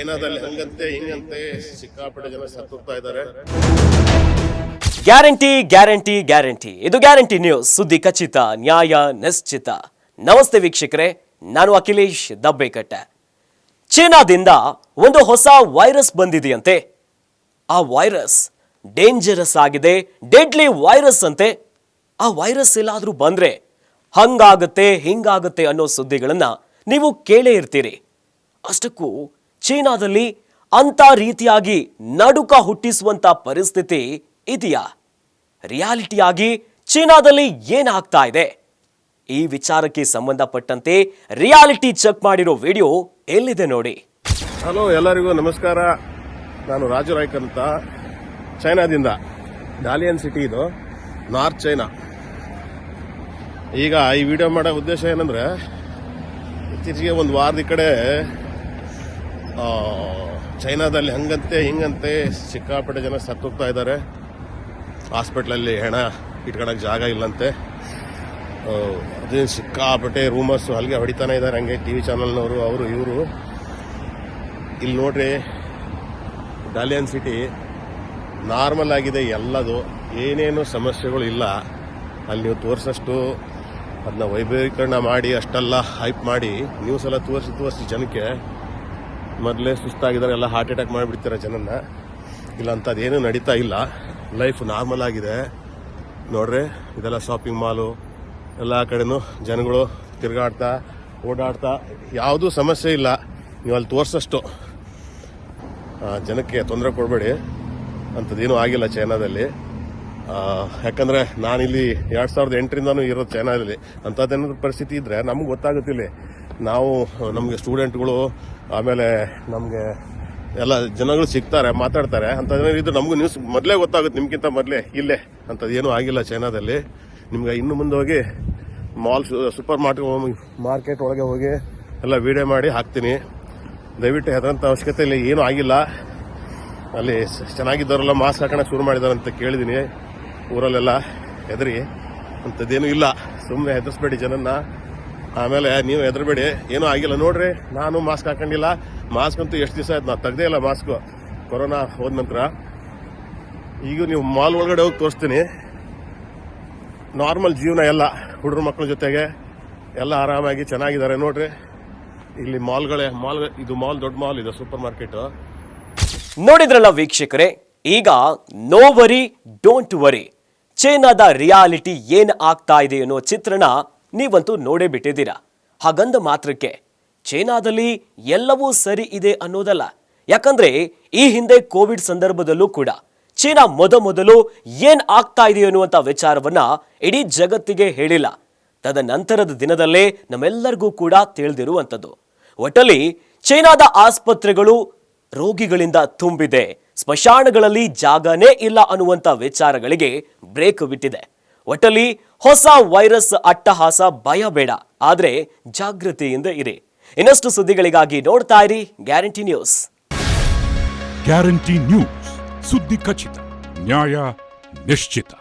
ಚೈನಾದಲ್ಲಿ ಹಂಗಂತೆ ಹಿಂಗಂತೆ ಸಿಕ್ಕಾಪಟ್ಟೆ ಜನ ಸತ್ತೋಗ್ತಾ ಇದ್ದಾರೆ. ಗ್ಯಾರಂಟಿ ಗ್ಯಾರಂಟಿ ಗ್ಯಾರಂಟಿ, ಇದು ಗ್ಯಾರಂಟಿ ನ್ಯೂಸ್, ಸುದ್ದಿ ಖಚಿತ, ನ್ಯಾಯ ನಿಶ್ಚಿತ. ನಮಸ್ತೆ ವೀಕ್ಷಕರೇ, ನಾನು ಅಖಿಲೇಶ್ ದಬ್ಬೆಕಟ್ಟೆ. ಚೀನಾದಿಂದ ಒಂದು ಹೊಸ ವೈರಸ್ ಬಂದಿದೆಯಂತೆ. ಆ ವೈರಸ್ ಡೇಂಜರಸ್ ಆಗಿದೆ, ಡೆಡ್ಲಿ ವೈರಸ್ ಅಂತೆ. ಆ ವೈರಸ್ ಎಲ್ಲಾದ್ರೂ ಬಂದ್ರೆ ಹಂಗಾಗತ್ತೆ ಹಿಂಗಾಗತ್ತೆ ಅನ್ನೋ ಸುದ್ದಿಗಳನ್ನ ನೀವು ಕೇಳೇ ಇರ್ತೀರಿ. ಅಷ್ಟಕ್ಕೂ ಚೀನಾದಲ್ಲಿ ಅಂತ ರೀತಿಯಾಗಿ ನಡುಕ ಹುಟ್ಟಿಸುವಂತ ಪರಿಸ್ಥಿತಿ ಇದೆಯಾ? ರಿಯಾಲಿಟಿಯಾಗಿ ಚೀನಾದಲ್ಲಿ ಏನಾಗ್ತಾ ಇದೆ? ಈ ವಿಚಾರಕ್ಕೆ ಸಂಬಂಧಪಟ್ಟಂತೆ ರಿಯಾಲಿಟಿ ಚೆಕ್ ಮಾಡಿರೋ ವಿಡಿಯೋ ಎಲ್ಲಿದೆ ನೋಡಿ. ಹಲೋ, ಎಲ್ಲರಿಗೂ ನಮಸ್ಕಾರ. ನಾನು ರಾಜು ರಾಯ್ಕರ್ ಅಂತ, ಚೈನಾದಿಂದ. ಡಾಲಿಯನ್ ಸಿಟಿ ಇದು, ನಾರ್ತ್ ಚೈನಾ. ಈಗ ಈ ವಿಡಿಯೋ ಮಾಡೋ ಉದ್ದೇಶ ಏನಂದ್ರೆ, ಇತ್ತೀಚೆಗೆ ಒಂದು ವಾರದ ಈ ಕಡೆ ಚೈನಾದಲ್ಲಿ ಹಂಗಂತೆ ಹಿಂಗಂತೆ ಸಿಕ್ಕಾಪಟ್ಟೆ ಜನ ಸತ್ತೋಗ್ತಾ ಇದ್ದಾರೆ. ಹಾಸ್ಪಿಟ್ಲಲ್ಲಿ ಹೆಣ ಇಟ್ಕೊಳಕ್ಕೆ ಜಾಗ ಇಲ್ಲಂತೆ. ಅದೇ ಸಿಕ್ಕಾಪಟ್ಟೆ ರೂಮರ್ಸು ಹಲ್ಗೆ ಹೊಡಿತಾನೆ ಇದ್ದಾರೆ. ಹಂಗೆ ಟಿವಿ ಚಾನಲ್ನವರು ಅವರು ಇವರು. ಇಲ್ಲಿ ನೋಡ್ರಿ, ಡಾಲಿಯನ್ ಸಿಟಿ ನಾರ್ಮಲ್ ಆಗಿದೆ, ಎಲ್ಲದು ಏನೇನು ಸಮಸ್ಯೆಗಳು ಇಲ್ಲ. ಅಲ್ಲಿ ನೀವು ತೋರಿಸಷ್ಟು ಅದನ್ನ ವೈಭವೀಕರಣ ಮಾಡಿ ಅಷ್ಟೆಲ್ಲ ಹೈಪ್ ಮಾಡಿ ನ್ಯೂಸ್ ಎಲ್ಲ ತೋರಿಸಿ ಜನಕ್ಕೆ ಮೊದಲೇ ಸುಸ್ತಾಗಿದ್ದಾರೆ, ಎಲ್ಲ ಹಾರ್ಟ್ ಅಟ್ಯಾಕ್ ಮಾಡಿಬಿಡ್ತಾರೆ ಜನನ್ನ. ಇಲ್ಲ ಅಂಥದ್ದೇನೂ ನಡೀತಾ ಇಲ್ಲ, ಲೈಫ್ ನಾರ್ಮಲ್ ಆಗಿದೆ. ನೋಡ್ರಿ, ಇದೆಲ್ಲ ಶಾಪಿಂಗ್ ಮಾಲು, ಎಲ್ಲ ಕಡೆನೂ ಜನಗಳು ತಿರುಗಾಡ್ತಾ ಓಡಾಡ್ತಾ, ಯಾವುದೂ ಸಮಸ್ಯೆ ಇಲ್ಲ. ನೀವು ಅಲ್ಲಿ ತೋರಿಸಷ್ಟು ಜನಕ್ಕೆ ತೊಂದರೆ ಕೊಡಬೇಡಿ, ಅಂಥದ್ದೇನೂ ಆಗಿಲ್ಲ ಚೈನಾದಲ್ಲಿ. ಯಾಕಂದರೆ ನಾನಿಲ್ಲಿ 2008ರಿಂದನೂ ಇರೋದು ಚೈನಾದಲ್ಲಿ. ಅಂಥದ್ದೇನಾದ್ರು ಪರಿಸ್ಥಿತಿ ಇದ್ದರೆ ನಮ್ಗೆ ಗೊತ್ತಾಗುತ್ತಿಲ್ಲ. ನಾವು ನಮಗೆ ಸ್ಟೂಡೆಂಟ್ಗಳು, ಆಮೇಲೆ ನಮಗೆ ಎಲ್ಲ ಜನಗಳು ಸಿಗ್ತಾರೆ, ಮಾತಾಡ್ತಾರೆ. ಅಂಥದ್ದೇನಾದ್ರು ಇದ್ರೆ ನಮಗೂ ನ್ಯೂಸ್ ಮೊದಲೇ ಗೊತ್ತಾಗುತ್ತೆ, ನಿಮ್ಗಿಂತ ಮೊದಲೇ. ಇಲ್ಲೇ ಅಂಥದ್ದೇನೂ ಆಗಿಲ್ಲ ಚೈನಾದಲ್ಲಿ. ನಿಮ್ಗೆ ಇನ್ನು ಮುಂದೆ ಹೋಗಿ ಮಾಲ್, ಸೂಪರ್ ಮಾರ್ಕೆಟ್ ಒಳಗೆ ಹೋಗಿ ಎಲ್ಲ ವಿಡಿಯೋ ಮಾಡಿ ಹಾಕ್ತೀನಿ. ದಯವಿಟ್ಟು ಹೆದರಂಥ ಅವಶ್ಯಕತೆ ಇಲ್ಲ, ಏನೂ ಆಗಿಲ್ಲ. ಅಲ್ಲಿ ಚೆನ್ನಾಗಿದ್ದವರೆಲ್ಲ ಮಾಸ್ಕ್ ಹಾಕೋಣಕ್ಕೆ ಶುರು ಮಾಡಿದ್ದಾರೆ ಅಂತ ಕೇಳಿದ್ದೀನಿ. ಊರಲ್ಲೆಲ್ಲ ಹೆದರಿ, ಅಂಥದ್ದೇನೂ ಇಲ್ಲ. ಸುಮ್ಮನೆ ಹೆದರ್ಸ್ಬೇಡಿ ಜನನ್ನ. ಆಮೇಲೆ ನೀವು ಹೆದರ್ಬೇಡಿ, ಏನೂ ಆಗಿಲ್ಲ. ನೋಡ್ರಿ, ನಾನು ಮಾಸ್ಕ್ ಹಾಕೊಂಡಿಲ್ಲ. ಮಾಸ್ಕ್ ಅಂತೂ ಎಷ್ಟು ದಿವಸ ಆಯ್ತು, ನಾನು ತೆಗ್ದೇ ಇಲ್ಲ ಮಾಸ್ಕ್, ಕೊರೋನಾ ಹೋದ ನಂತರ. ಈಗ ನೀವು ಮಾಲ್ ಒಳಗಡೆ ಹೋಗಿ ತೋರಿಸ್ತೀನಿ. ನಾರ್ಮಲ್ ಜೀವನ, ಎಲ್ಲ ಹುಡುಗರ ಮಕ್ಕಳ ಜೊತೆಗೆ ಎಲ್ಲ ಆರಾಮಾಗಿ ಚೆನ್ನಾಗಿದ್ದಾರೆ. ನೋಡ್ರಿ, ಇಲ್ಲಿ ಮಾಲ್, ಇದು ಮಾಲ್, ದೊಡ್ಡ ಮಾಲ್ ಇದೆ, ಸೂಪರ್ ಮಾರ್ಕೆಟ್. ನೋಡಿದ್ರಲ್ಲ ವೀಕ್ಷಕರೇ, ಈಗ ನೋ ವರಿ ಡೋಂಟ್ ವರಿ, ಚೈನಾದ ರಿಯಾಲಿಟಿ ಏನ್ ಆಗ್ತಾ ಇದೆ ಅನ್ನೋ ಚಿತ್ರಣ ನೀವಂತೂ ನೋಡೇ ಬಿಟ್ಟಿದ್ದೀರಾ. ಹಾಗಂದ ಮಾತ್ರಕ್ಕೆ ಚೈನಾದಲ್ಲಿ ಎಲ್ಲವೂ ಸರಿ ಇದೆ ಅನ್ನೋದಲ್ಲ. ಯಾಕಂದ್ರೆ ಈ ಹಿಂದೆ ಕೋವಿಡ್ ಸಂದರ್ಭದಲ್ಲೂ ಕೂಡ ಚೀನಾ ಮೊದಲು ಏನ್ ಆಗ್ತಾ ಇದೆ ಅನ್ನುವಂತ ವಿಚಾರವನ್ನ ಇಡೀ ಜಗತ್ತಿಗೆ ಹೇಳಿಲ್ಲ. ತದನಂತರದ ದಿನದಲ್ಲೇ ನಮ್ಮೆಲ್ಲರಿಗೂ ಕೂಡ ತಿಳಿದಿರುವಂಥದ್ದು. ಒಟ್ಟಲ್ಲಿ ಚೈನಾದ ಆಸ್ಪತ್ರೆಗಳು ರೋಗಿಗಳಿಂದ ತುಂಬಿದೆ, ಸ್ಮಶಾನಗಳಲ್ಲಿ ಜಾಗನೇ ಇಲ್ಲ ಅನ್ನುವಂಥ ವಿಚಾರಗಳಿಗೆ ಬ್ರೇಕ್ ಬಿಟ್ಟಿದೆ. ಒಟ್ಟಲ್ಲಿ ಹೊಸ ವೈರಸ್ ಅಟ್ಟಹಾಸ, ಭಯ ಬೇಡ, ಆದ್ರೆ ಜಾಗೃತಿಯಿಂದ ಇರಿ. ಇನ್ನಷ್ಟು ಸುದ್ದಿಗಳಿಗಾಗಿ ನೋಡ್ತಾ ಇರಿ ಗ್ಯಾರಂಟಿ ನ್ಯೂಸ್. ಗ್ಯಾರಂಟಿ ನ್ಯೂಸ್, ಸುದ್ದಿ ಖಚಿತ, ನ್ಯಾಯ ನಿಶ್ಚಿತ.